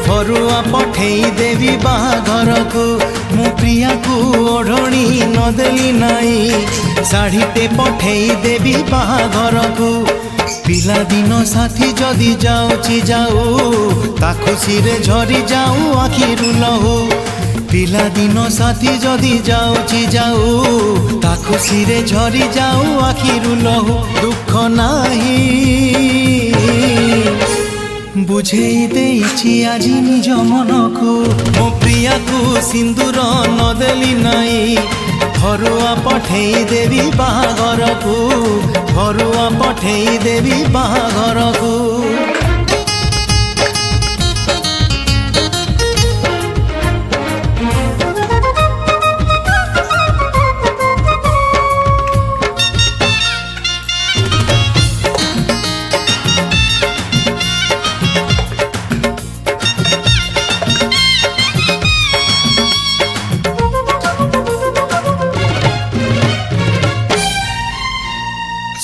फरुआ पठेई देवी बाहाघर को मु प्रिया को ओढ़णी नदेली नाई शाढ़ीटे पठेई देवी बाहाघर को पिला दिन साथी जदि जाऊची जाऊ ता खुशी रे झरी जाऊ आखिरु लहू पिला दिन साथी जदि जाऊची जाऊ ता खुशी रे झरी जाऊ आखिरु लहू दुख नाही बुझेई देइछि आजी निज मन को मो प्रिया को सिंदूर नदेली नाई फरुआ पठेई देवी बाहाघर को फरुआ पठेई देवी बाहाघर को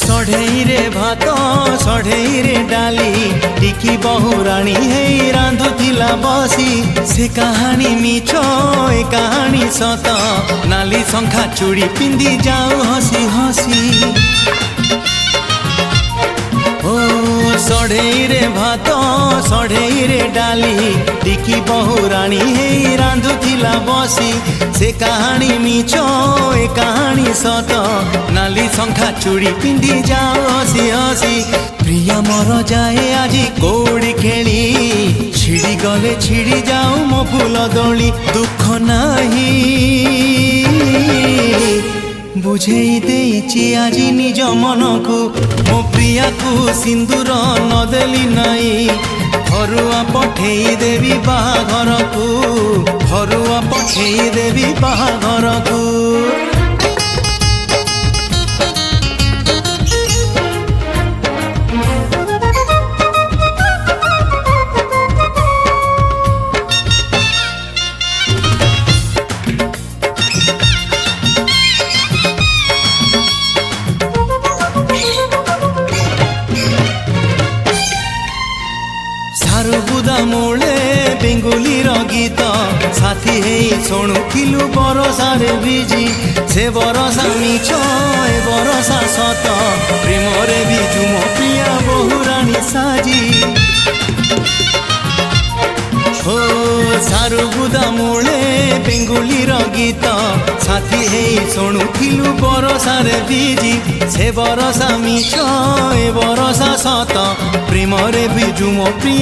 सढ़ई रे भात सढ़ई रे डाली टिकी बहुराणी हे रांधुथिला बसी से कहानी मिछ ए कहानी सत नाली शंखा चूड़ी पिंदी जाऊ हसी हसी ओ सढ़ई रे भात सढ़ई रे डाली टिकी बहुराणी हे रांधुथिला बसी से कहानी मिछ ए कहानी सत नाली शंखा चूड़ी पिंदी जाओ हसी हसी प्रिया मोर जाए आजी कौड़ी खेली छिड़ी गले छिड़ी जाऊ मो फूल दोली दुख नाही बुझेई देइछि आजी निज मन को मो प्रिया को सिंदूर नदेली नाई फरुआ पठेई देवी बाहाघर को फरुआ पठेई देवी बाहाघर को सारुबुदा मूले बेंगुली गीत साथी हे शुणुलु बरसा रे बिजी से बरसा मिछ ए बरसा सत प्रेम रे बिजु मो प्रिया बहुराणी साजी हो सारुबुदा मूले बेंगुली गीत साथी हे शुणुलु बरसा रे बिजी से बरसा मिछ ए बरसा सत प्रेम रे बिजु मो प्रिया।